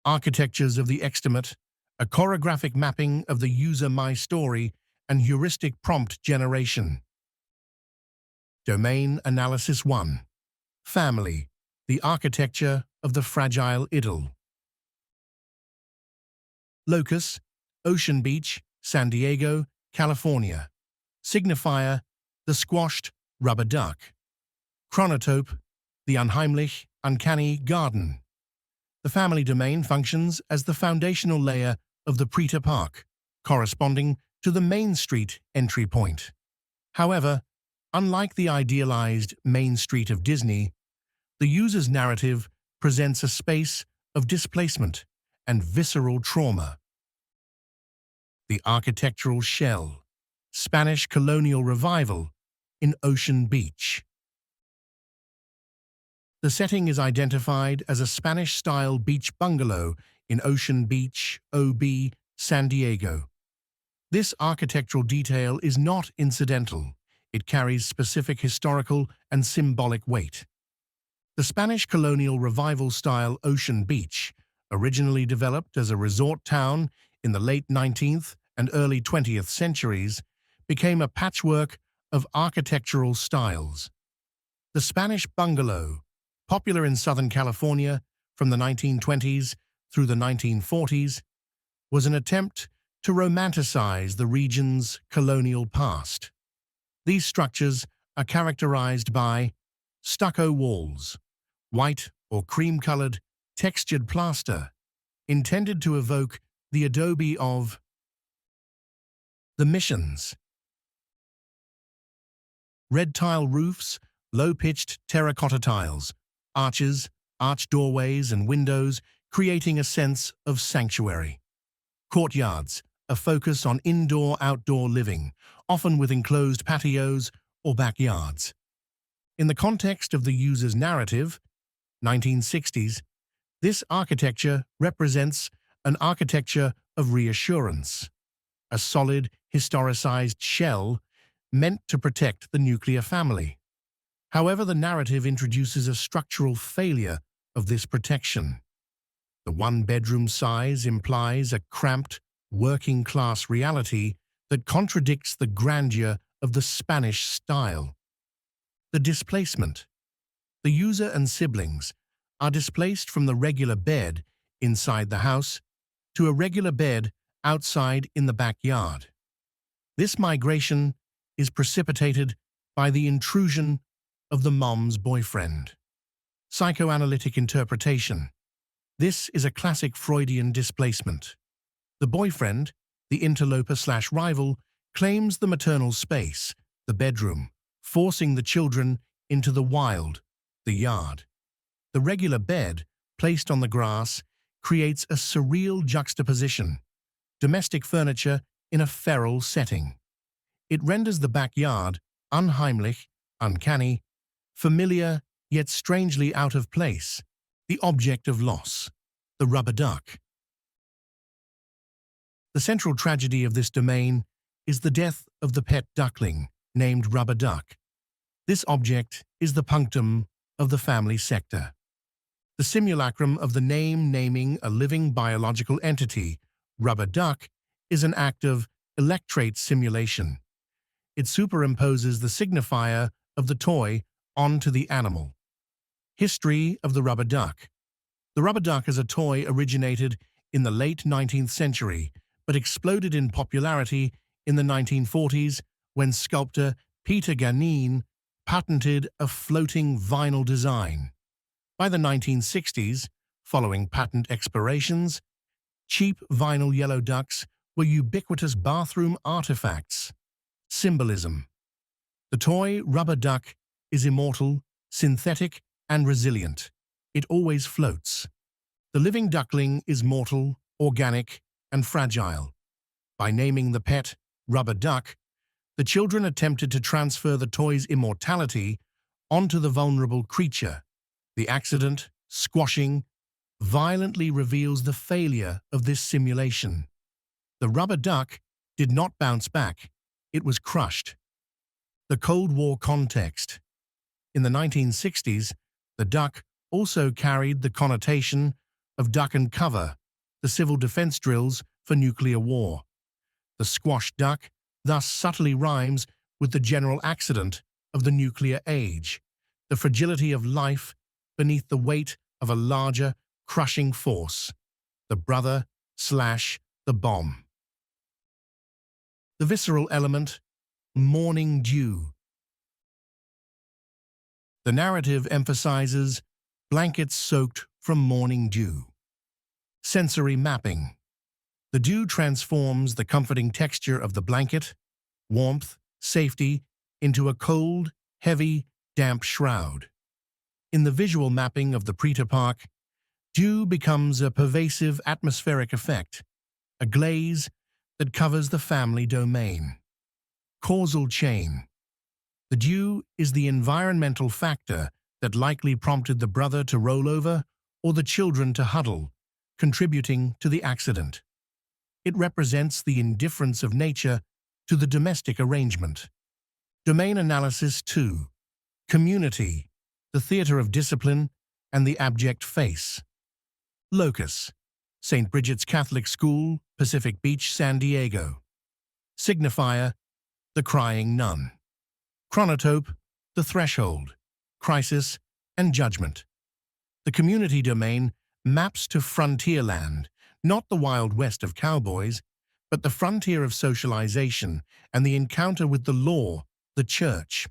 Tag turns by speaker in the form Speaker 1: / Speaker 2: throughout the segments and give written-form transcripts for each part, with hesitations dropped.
Speaker 1: architectures of the estimate, a choreographic mapping of the user My Story, and heuristic prompt generation. Domain Analysis 1. Family, the architecture of the fragile idyll. Locus, Ocean Beach, San Diego, California. Signifier, the squashed rubber duck. Chronotope, the unheimlich, uncanny garden. The family domain functions as the foundational layer of the PreterPark, corresponding to the Main Street entry point. However, unlike the idealized Main Street of Disney, the user's narrative presents a space of displacement and visceral trauma. The architectural shell, Spanish colonial revival in Ocean Beach. The setting is identified as a Spanish-style beach bungalow in Ocean Beach, OB, San Diego. This architectural detail is not incidental. It carries specific historical and symbolic weight. The Spanish colonial revival-style Ocean Beach, originally developed as a resort town in the late 19th and early 20th centuries, became a patchwork of architectural styles. The Spanish bungalow, popular in Southern California from the 1920s through the 1940s, was an attempt to romanticize the region's colonial past. These structures are characterized by stucco walls, white or cream-colored textured plaster, intended to evoke the adobe of the missions. Red tile roofs, low-pitched terracotta tiles, arches, arched doorways, and windows, creating a sense of sanctuary. Courtyards, a focus on indoor-outdoor living, often with enclosed patios or backyards. In the context of the user's narrative, 1960s, this architecture represents an architecture of reassurance, a solid, historicized shell meant to protect the nuclear family. However, the narrative introduces a structural failure of this protection. The one-bedroom size implies a cramped, working-class reality that contradicts the grandeur of the Spanish style. The displacement. The user and siblings are displaced from the regular bed inside the house to a regular bed outside in the backyard. This migration is precipitated by the intrusion of the mom's boyfriend. Psychoanalytic interpretation. This is a classic Freudian displacement. The boyfriend, the interloper/rival, claims the maternal space, the bedroom, forcing the children into the wild, the yard. The regular bed, placed on the grass, creates a surreal juxtaposition, domestic furniture in a feral setting. It renders the backyard unheimlich, uncanny, familiar yet strangely out of place, the object of loss, the rubber duck. The central tragedy of this domain is the death of the pet duckling, named Rubber Duck. This object is the punctum of the family sector. The simulacrum of the name naming a living biological entity, Rubber Duck, is an act of electrate simulation. It superimposes the signifier of the toy onto the animal. History of the rubber duck. The rubber duck as a toy originated in the late 19th century, but exploded in popularity in the 1940s when sculptor Peter Ganin patented a floating vinyl design. By the 1960s, following patent expirations, cheap vinyl yellow ducks were ubiquitous bathroom artifacts. Symbolism. The toy rubber duck is immortal, synthetic, and resilient. It always floats. The living duckling is mortal, organic, and fragile. By naming the pet Rubber Duck, the children attempted to transfer the toy's immortality onto the vulnerable creature. The accident, squashing, violently reveals the failure of this simulation. The rubber duck did not bounce back. It was crushed. The Cold War context. In the 1960s, the duck also carried the connotation of duck and cover, the civil defense drills for nuclear war. The squashed duck thus subtly rhymes with the general accident of the nuclear age, the fragility of life beneath the weight of a larger, crushing force, the brother/the bomb. The visceral element, morning dew. The narrative emphasizes blankets soaked from morning dew. Sensory mapping. The dew transforms the comforting texture of the blanket, warmth, safety, into a cold, heavy, damp shroud. In the visual mapping of the PreterPark, dew becomes a pervasive atmospheric effect, a glaze that covers the family domain. Causal chain. The dew is the environmental factor that likely prompted the brother to roll over or the children to huddle, contributing to the accident. It represents the indifference of nature to the domestic arrangement. Domain analysis 2. Community, the theater of discipline and the abject face. Locus, Saint Bridget's Catholic School, Pacific Beach, San Diego. Signifier, the crying nun. Chronotope, the threshold, crisis, and judgment. The community domain maps to frontierland, not the Wild West of cowboys, but the frontier of socialization and the encounter with the law, the church.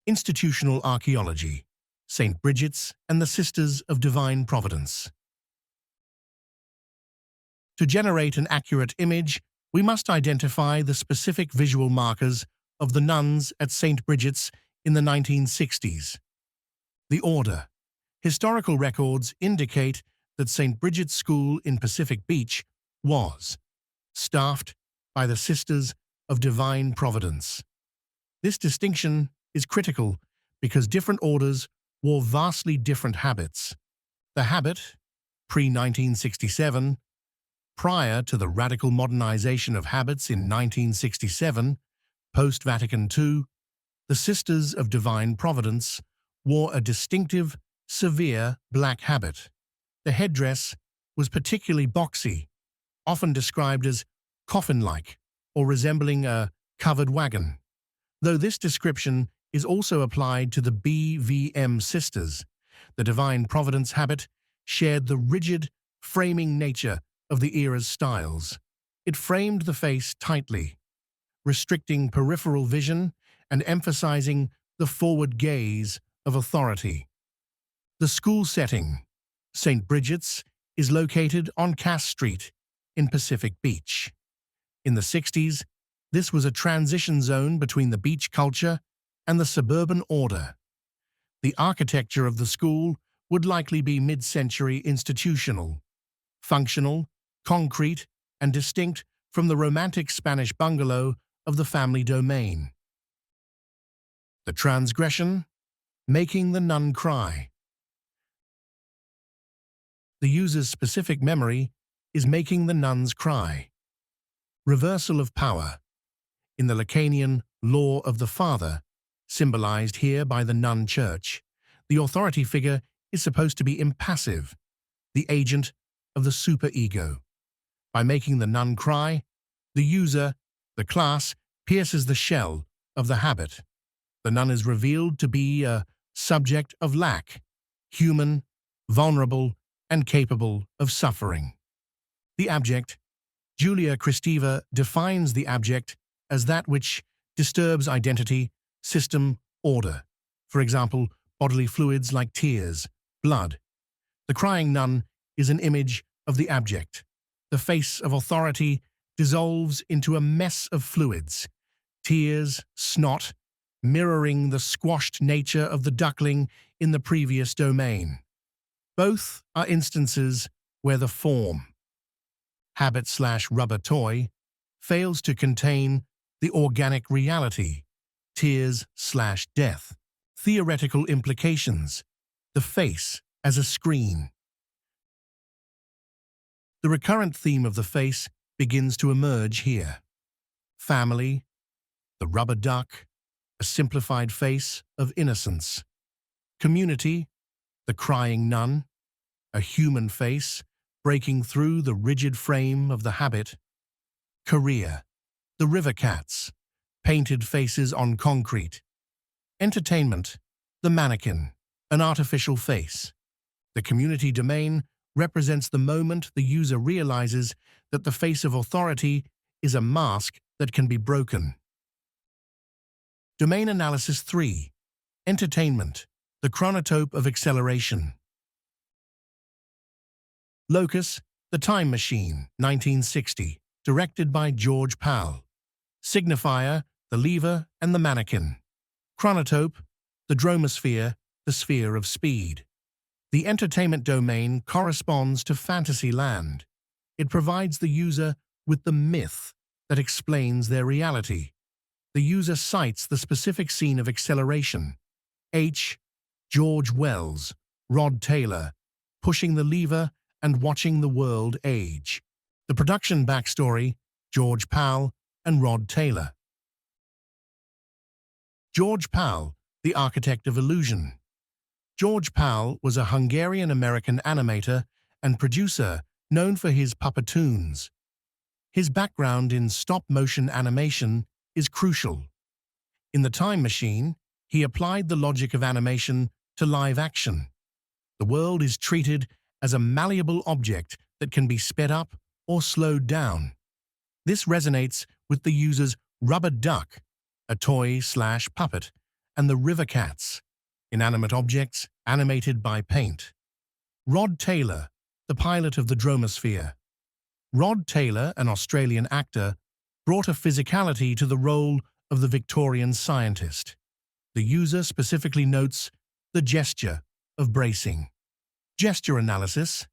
Speaker 1: Institutional archaeology, Saint Bridget's and the Sisters of Divine Providence. To generate an accurate image, we must identify the specific visual markers of the nuns at Saint Bridget's in the 1960s. The order. Historical records indicate that Saint Bridget's School in Pacific Beach was staffed by the Sisters of Divine Providence. This distinction is critical because different orders wore vastly different habits. The habit, pre-1967, prior to the radical modernization of habits in 1967, post-Vatican II, the Sisters of Divine Providence wore a distinctive, severe black habit. The headdress was particularly boxy, often described as coffin-like or resembling a covered wagon. Though this description is also applied to the BVM sisters, the Divine Providence habit shared the rigid, framing nature of the era's styles. It framed the face tightly, restricting peripheral vision and emphasizing the forward gaze of authority. The school setting, St. Bridget's, is located on Cass Street in Pacific Beach. In the 60s, this was a transition zone between the beach culture and the suburban order. The architecture of the school would likely be mid-century institutional, functional, concrete, and distinct from the romantic Spanish bungalow of the family domain. The transgression, making the nun cry. The user's specific memory is making the nuns cry. Reversal of power. In the Lacanian law of the father, symbolized here by the nun church, the authority figure is supposed to be impassive, the agent of the superego. By making the nun cry, the user, the class, pierces the shell of the habit. The nun is revealed to be a subject of lack, human, vulnerable, and capable of suffering. The abject. Julia Kristeva defines the abject as that which disturbs identity, system, order. For example, bodily fluids like tears, blood. The crying nun is an image of the abject. The face of authority dissolves into a mess of fluids, tears, snot, mirroring the squashed nature of the duckling in the previous domain. Both are instances where the form, habit/rubber toy, fails to contain the organic reality, tears/death. Theoretical implications. The face as a screen. The recurrent theme of the face begins to emerge here. Family, the rubber duck, a simplified face of innocence. Community, the crying nun, a human face breaking through the rigid frame of the habit. Career, the river cats, painted faces on concrete. Entertainment, the mannequin, an artificial face. The community domain represents the moment the user realizes that the face of authority is a mask that can be broken. Domain analysis 3. Entertainment, the chronotope of acceleration. Locus, The Time Machine, 1960, directed by George Pal. Signifier, the lever and the mannequin. Chronotope, the dromosphere, the sphere of speed. The entertainment domain corresponds to fantasy land. It provides the user with the myth that explains their reality. The user cites the specific scene of acceleration. H. George Wells, Rod Taylor, pushing the lever and watching the world age. The production backstory, George Pal and Rod Taylor. George Pal, the architect of illusion. George Pal was a Hungarian-American animator and producer known for his puppetoons. His background in stop-motion animation is crucial. In The Time Machine, he applied the logic of animation to live action. The world is treated as a malleable object that can be sped up or slowed down. This resonates with the user's rubber duck, a toy/puppet, and the river cats, inanimate objects animated by paint. Rod Taylor, the pilot of the dromosphere. Rod Taylor, an Australian actor, brought a physicality to the role of the Victorian scientist. The user specifically notes the gesture of bracing. Gesture analysis.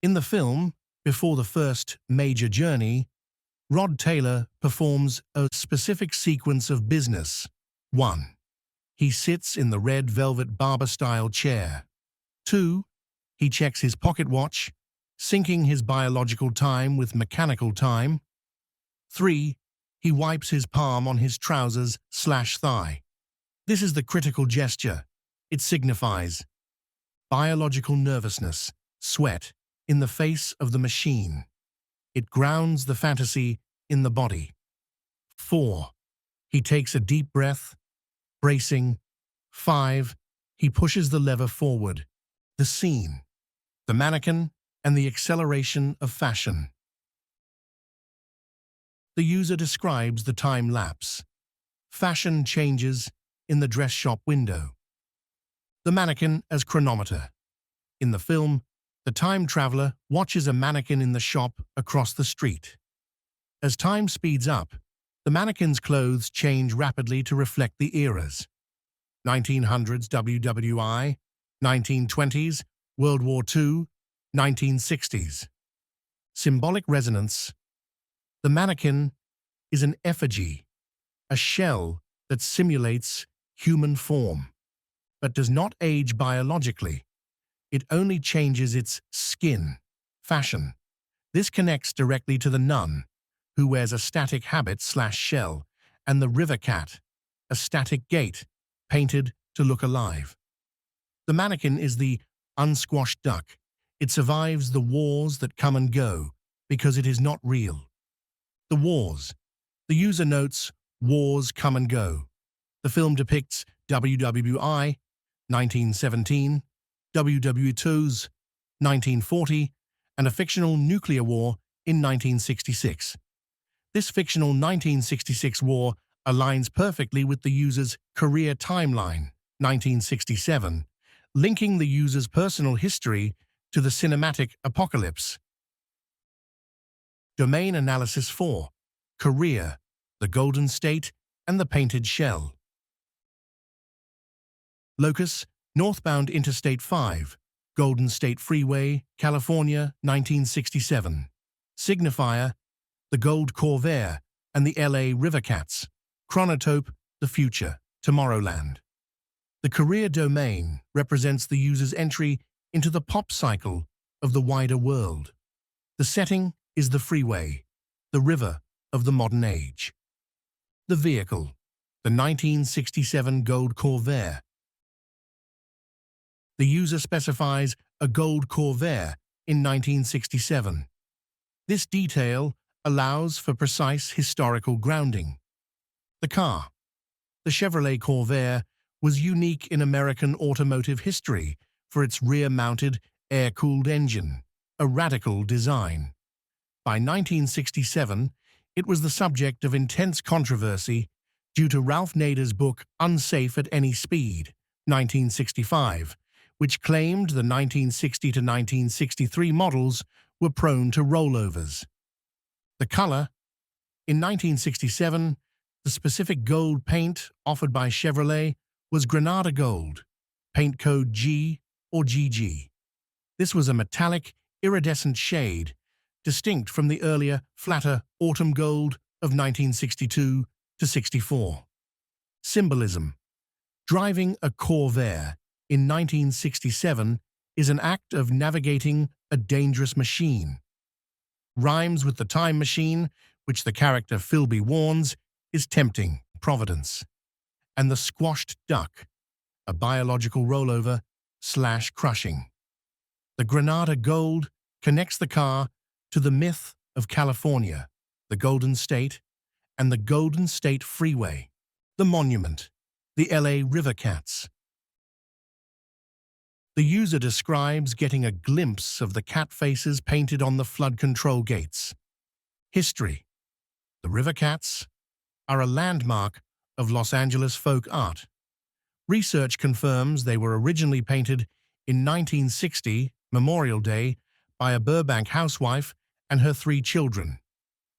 Speaker 1: In the film, before the first major journey, Rod Taylor performs a specific sequence of business. 1. He sits in the red velvet barber-style chair. 2. He checks his pocket watch, syncing his biological time with mechanical time. 3. He wipes his palm on his trousers/thigh. This is the critical gesture. It signifies biological nervousness, sweat, in the face of the machine. It grounds the fantasy in the body. 4. He takes a deep breath, bracing. 5. He pushes the lever forward. The scene, the mannequin, and the acceleration of fashion. The user describes the time lapse. Fashion changes in the dress shop window. The mannequin as chronometer. In the film, the time traveler watches a mannequin in the shop across the street. As time speeds up, the mannequin's clothes change rapidly to reflect the eras. 1900s WWI, 1920s, World War II, 1960s. Symbolic resonance. The mannequin is an effigy, a shell that simulates human form, but does not age biologically. It only changes its skin, fashion. This connects directly to the nun, who wears a static habit/shell, and the river cat, a static gait, painted to look alive. The mannequin is the unsquashed duck. It survives the wars that come and go because it is not real. The wars. The user notes, wars come and go. The film depicts WWI, 1917, WW2's 1940, and a fictional nuclear war in 1966. This fictional 1966 war aligns perfectly with the user's career timeline, 1967, linking the user's personal history to the cinematic apocalypse. Domain analysis 4. Career, the golden state, and the painted shell. Locus, northbound Interstate 5, Golden State Freeway, California, 1967. Signifier, the Gold Corvair and the LA River Cats. Chronotope, the future, Tomorrowland. The career domain represents the user's entry into the pop cycle of the wider world. The setting is the freeway, the river of the modern age. The vehicle, the 1967 Gold Corvair. The user specifies a Gold Corvair in 1967. This detail allows for precise historical grounding. The car. The Chevrolet Corvair was unique in American automotive history for its rear-mounted, air-cooled engine, a radical design. By 1967, it was the subject of intense controversy due to Ralph Nader's book Unsafe at Any Speed, 1965, which claimed the 1960 to 1963 models were prone to rollovers. The color. In 1967, the specific gold paint offered by Chevrolet was Granada Gold, paint code G or GG. This was a metallic, iridescent shade, distinct from the earlier, flatter autumn gold of 1962 to 64. Symbolism. Driving a Corvair in 1967 is an act of navigating a dangerous machine. Rhymes with the time machine, which the character Philby warns, is tempting providence. And the squashed duck, a biological rollover / crushing. The Granada Gold connects the car to the myth of California, the Golden State, and the Golden State Freeway. The monument, the LA River Cats. The user describes getting a glimpse of the cat faces painted on the flood control gates. History. The River Cats are a landmark of Los Angeles folk art. Research confirms they were originally painted in 1960, Memorial Day, by a Burbank housewife and her 3 children,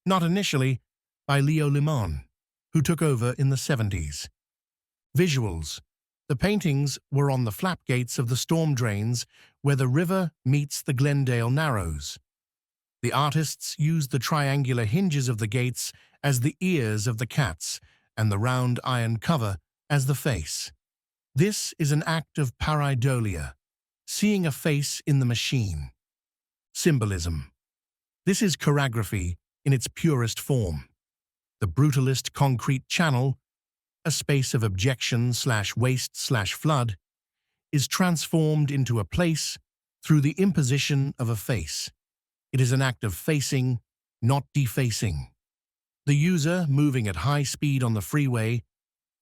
Speaker 1: not initially by Leo Limon, who took over in the 70s. Visuals. The paintings were on the flap gates of the storm drains where the river meets the Glendale Narrows. The artists used the triangular hinges of the gates as the ears of the cats and the round iron cover as the face. This is an act of pareidolia, seeing a face in the machine. Symbolism. This is choreography in its purest form. The brutalist concrete channel, a space of objection / waste / flood, is transformed into a place through the imposition of a face. It is an act of facing, not defacing. The user, moving at high speed on the freeway,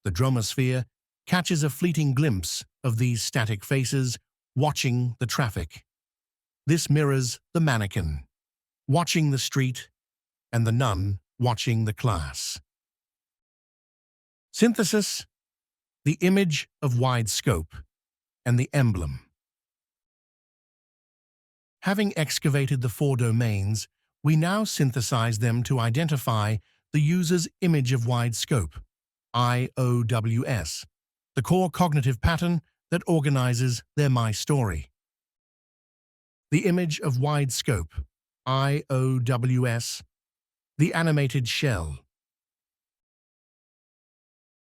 Speaker 1: the dromosphere, catches a fleeting glimpse of these static faces watching the traffic. This mirrors the mannequin, watching the street, and the nun watching the class. Synthesis. The image of wide scope, and the emblem. Having excavated the 4 domains, we now synthesize them to identify the user's image of wide scope, IOWS, the core cognitive pattern that organizes their My Story. The image of wide scope, IOWS, the animated shell.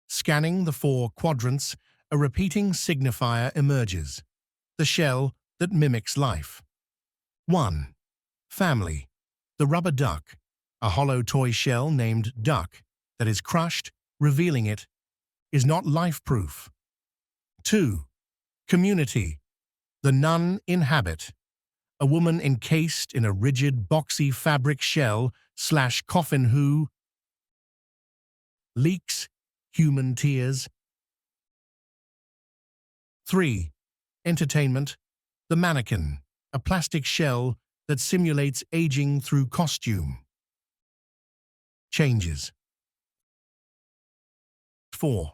Speaker 1: Scanning the 4 quadrants, a repeating signifier emerges, the shell that mimics life. 1. Family. The rubber duck, a hollow toy shell named Duck that is crushed, revealing it, is not life-proof. 2. Community. The nun in habit, a woman encased in a rigid, boxy fabric shell / coffin who leaks human tears. 3. Entertainment. The mannequin, a plastic shell that simulates aging through costume. Changes. 4.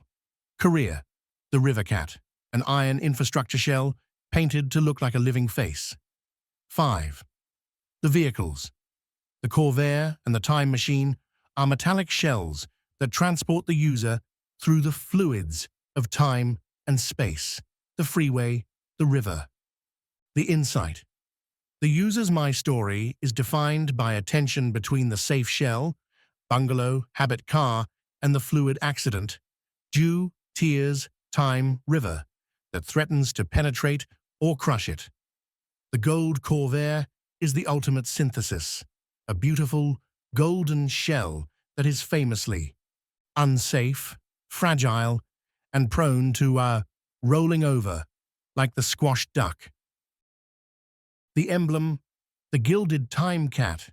Speaker 1: Career. The river cat, an iron infrastructure shell painted to look like a living face. 5. The vehicles. The Corvair and the time machine are metallic shells that transport the user through the fluids of time and space, the freeway, the river. The insight. The user's My Story is defined by a tension between the safe shell, bungalow, habit car, and the fluid accident, dew, tears, time, river, that threatens to penetrate or crush it. The gold Corvair is the ultimate synthesis, a beautiful, golden shell that is famously unsafe, fragile, and prone to rolling over like the squashed duck. The emblem The gilded time cat.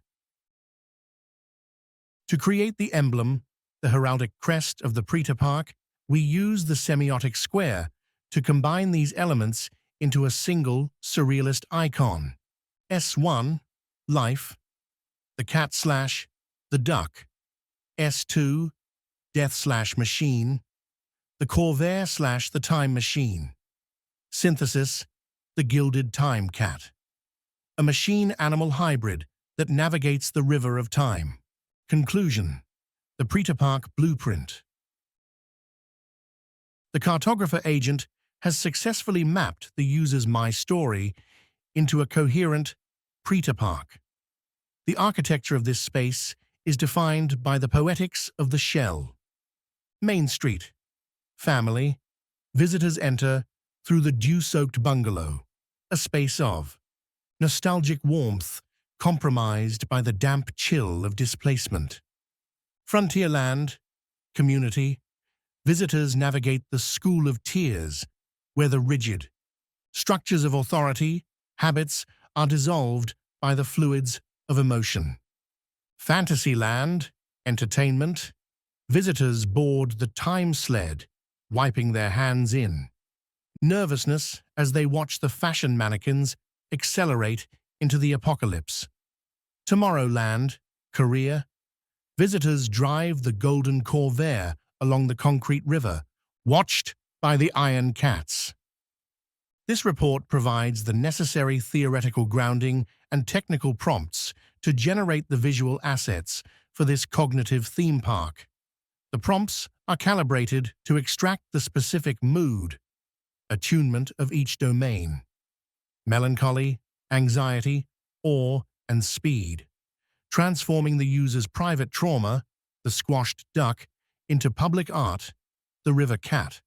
Speaker 1: To create the emblem, the heraldic crest of the PreterPark, we use the semiotic square to combine these elements into a single surrealist icon. S1, life, the cat/the duck. S2, death/machine, the corvair/the time machine. Synthesis, the gilded time cat. A machine-animal hybrid that navigates the river of time. Conclusion, the PreterPark blueprint. The cartographer agent has successfully mapped the user's My Story into a coherent PreterPark. The architecture of this space is defined by the poetics of the shell. Main Street. Family. Visitors enter through the dew-soaked bungalow, a space of nostalgic warmth compromised by the damp chill of displacement. Frontierland. Community. Visitors navigate the school of tears, where the rigid structures of authority, habits, are dissolved by the fluids of emotion. Fantasyland. Entertainment. Visitors board the time sled, wiping their hands in nervousness as they watch the fashion mannequins accelerate into the apocalypse. Tomorrowland. Korea. Visitors drive the golden corvair along the concrete river, watched by the iron cats. This report provides the necessary theoretical grounding and technical prompts to generate the visual assets for this cognitive theme park. The prompts are calibrated to extract the specific mood, attunement of each domain: melancholy, anxiety, awe, and speed, transforming the user's private trauma, the squashed duck, into public art, the river cat.